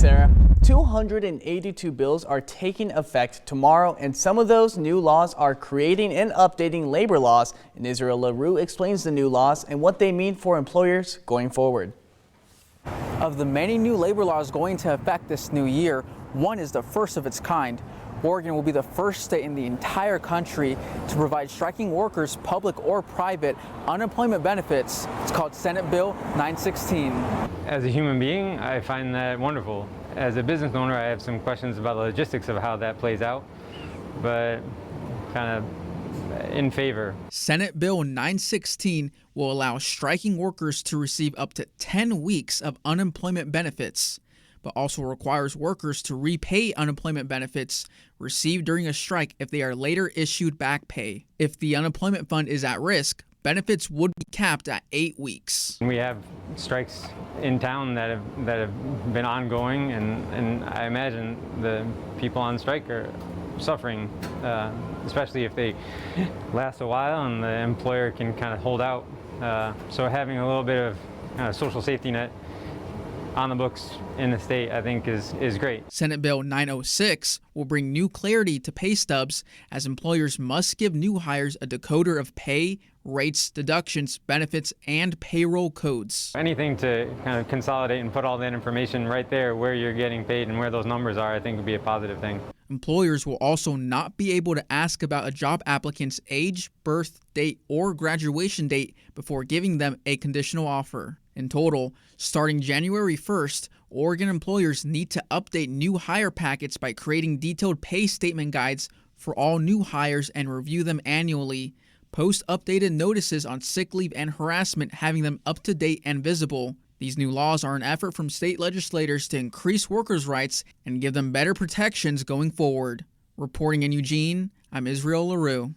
Sarah. 282 bills are taking effect tomorrow, and some of those new laws are creating and updating labor laws. And Israel LaRue explains the new laws and what they mean for employers going forward. Of the many new labor laws going to affect this new year, one is the first of its kind. Oregon will be the first state in the entire country to provide striking workers, public or private, unemployment benefits. It's called Senate Bill 916. As a human being, I find that wonderful. As a business owner, I have some questions about the logistics of how that plays out, but kind of in favor. Senate Bill 916 will allow striking workers to receive up to 10 weeks of unemployment benefits, but also requires workers to repay unemployment benefits received during a strike if they are later issued back pay. If the unemployment fund is at risk, benefits would be capped at 8 weeks. We have strikes in town that have been ongoing, and I imagine the people on strike are suffering, especially if they last a while and the employer can kind of hold out. So having a little bit of social safety net on the books in the state, I think is great. Senate Bill 906 will bring new clarity to pay stubs, as employers must give new hires a decoder of pay, rates, deductions, benefits, and payroll codes. Anything to kind of consolidate and put all that information right there where you're getting paid and where those numbers are, I think would be a positive thing. Employers will also not be able to ask about a job applicant's age, birth date, or graduation date before giving them a conditional offer. In total, starting January 1st, Oregon employers need to update new hire packets by creating detailed pay statement guides for all new hires and review them annually. Post updated notices on sick leave and harassment, having them up to date and visible. These new laws are an effort from state legislators to increase workers' rights and give them better protections going forward. Reporting in Eugene, I'm Israel LaRue.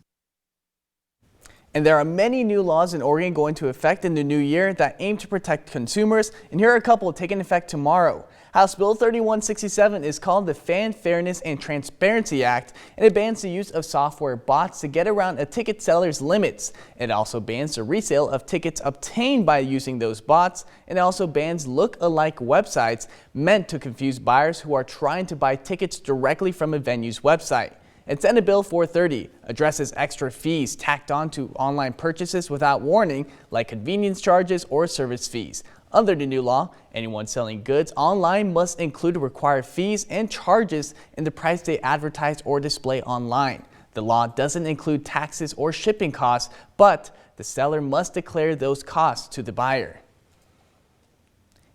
And there are many new laws in Oregon going into effect in the new year that aim to protect consumers, and here are a couple taking effect tomorrow. House Bill 3167 is called the Fan Fairness and Transparency Act, and it bans the use of software bots to get around a ticket seller's limits. It also bans the resale of tickets obtained by using those bots, and it also bans look-alike websites meant to confuse buyers who are trying to buy tickets directly from a venue's website. And Senate Bill 430 addresses extra fees tacked on to online purchases without warning, like convenience charges or service fees. Under the new law, anyone selling goods online must include required fees and charges in the price they advertise or display online. The law doesn't include taxes or shipping costs, but the seller must declare those costs to the buyer.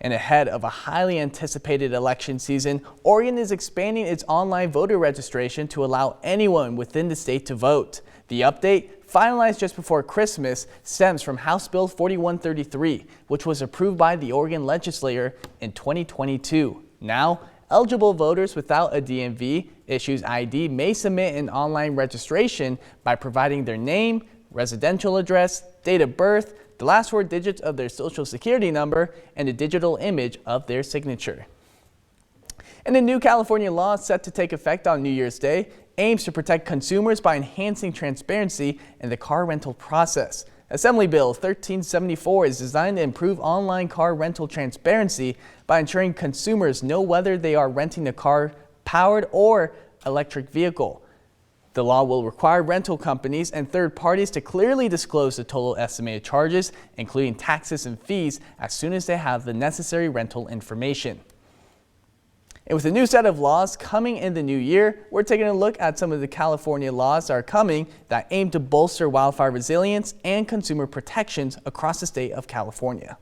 And ahead of a highly anticipated election season, Oregon is expanding its online voter registration to allow anyone within the state to vote. The update, finalized just before Christmas, stems from House Bill 4133, which was approved by the Oregon legislature in 2022. Now, eligible voters without a DMV issues ID may submit an online registration by providing their name, residential address, date of birth, the last 4 digits of their social security number, and a digital image of their signature. And a new California law set to take effect on New Year's Day aims to protect consumers by enhancing transparency in the car rental process. Assembly Bill 1374 is designed to improve online car rental transparency by ensuring consumers know whether they are renting a car, powered or electric vehicle. The law will require rental companies and third parties to clearly disclose the total estimated charges, including taxes and fees, as soon as they have the necessary rental information. And with a new set of laws coming in the new year, we're taking a look at some of the California laws that are coming that aim to bolster wildfire resilience and consumer protections across the state of California.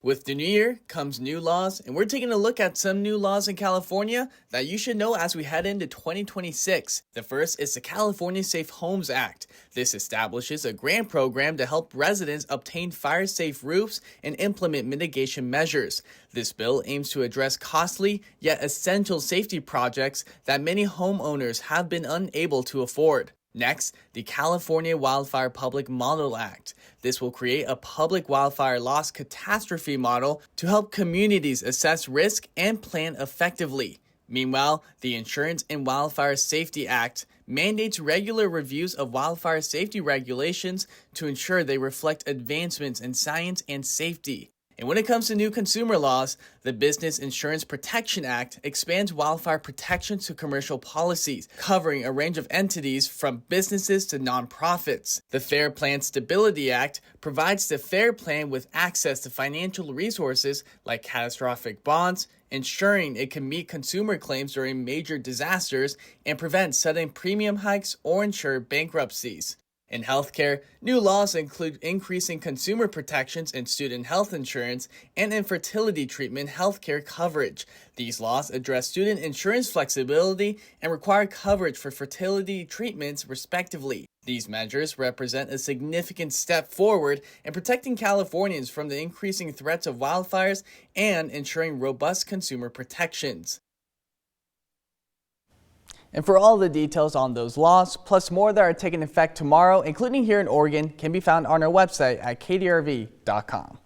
With the new year comes new laws, and we're taking a look at some new laws in California that you should know as we head into 2026. The first is the California Safe Homes Act. This establishes a grant program to help residents obtain fire-safe roofs and implement mitigation measures. This bill aims to address costly yet essential safety projects that many homeowners have been unable to afford. Next, the California Wildfire Public Model Act. This will create a public wildfire loss catastrophe model to help communities assess risk and plan effectively. Meanwhile, the Insurance and Wildfire Safety Act mandates regular reviews of wildfire safety regulations to ensure they reflect advancements in science and safety. And when it comes to new consumer laws, the Business Insurance Protection Act expands wildfire protection to commercial policies, covering a range of entities from businesses to nonprofits. The Fair Plan Stability Act provides the fair plan with access to financial resources like catastrophic bonds, ensuring it can meet consumer claims during major disasters and prevent sudden premium hikes or ensure bankruptcies. In healthcare, new laws include increasing consumer protections in student health insurance and infertility treatment healthcare coverage. These laws address student insurance flexibility and require coverage for fertility treatments, respectively. These measures represent a significant step forward in protecting Californians from the increasing threats of wildfires and ensuring robust consumer protections. And for all the details on those laws, plus more that are taking effect tomorrow, including here in Oregon, can be found on our website at kdrv.com.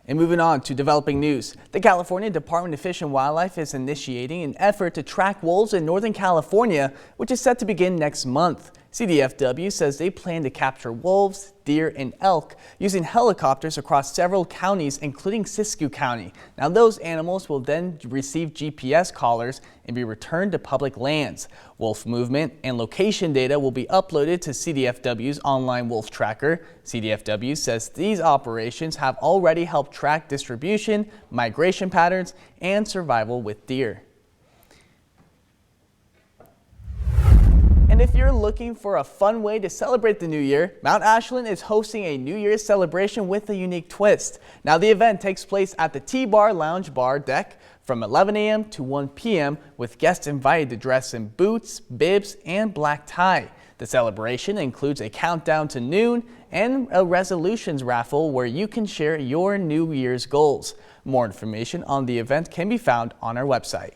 And moving on to developing news, the California Department of Fish and Wildlife is initiating an effort to track wolves in Northern California, which is set to begin next month. CDFW says they plan to capture wolves, deer, and elk using helicopters across several counties, including Siskiyou County. Now, those animals will then receive GPS collars and be returned to public lands. Wolf movement and location data will be uploaded to CDFW's online wolf tracker. CDFW says these operations have already helped track distribution, migration patterns, and survival with deer. And if you're looking for a fun way to celebrate the new year, Mount Ashland is hosting a New Year's celebration with a unique twist. Now, the event takes place at the T-Bar Lounge Bar deck from 11 a.m. to 1 p.m. with guests invited to dress in boots, bibs, and black tie. The celebration includes a countdown to noon and a resolutions raffle where you can share your New Year's goals. More information on the event can be found on our website.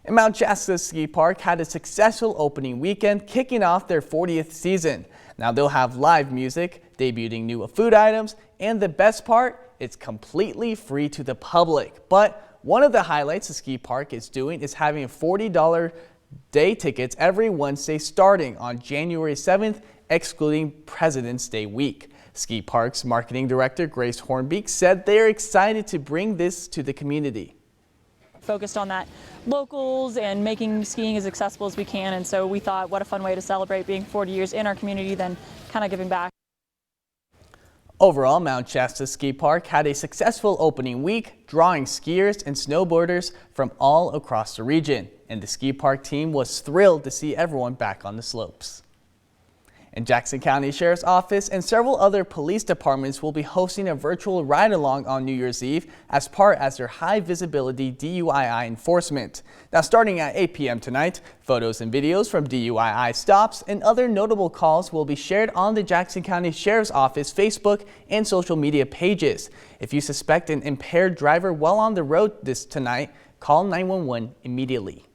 And Mount Shasta Ski Park had a successful opening weekend, kicking off their 40th season. Now they'll have live music, debuting new food items, and the best part, it's completely free to the public. But one of the highlights the ski park is doing is having $40 day tickets every Wednesday starting on January 7th, excluding President's Day week. Ski Park's marketing director, Grace Hornbeek, said they're excited to bring this to the community. Focused on that locals and making skiing as accessible as we can, and so we thought what a fun way to celebrate being 40 years in our community, then kind of giving back. Overall, Mount Shasta Ski Park had a successful opening week, drawing skiers and snowboarders from all across the region, and the ski park team was thrilled to see everyone back on the slopes. And Jackson County Sheriff's Office and several other police departments will be hosting a virtual ride-along on New Year's Eve as part of their high-visibility DUII enforcement. Now, starting at 8 p.m. tonight, photos and videos from DUII stops and other notable calls will be shared on the Jackson County Sheriff's Office Facebook and social media pages. If you suspect an impaired driver while on the road tonight, call 911 immediately.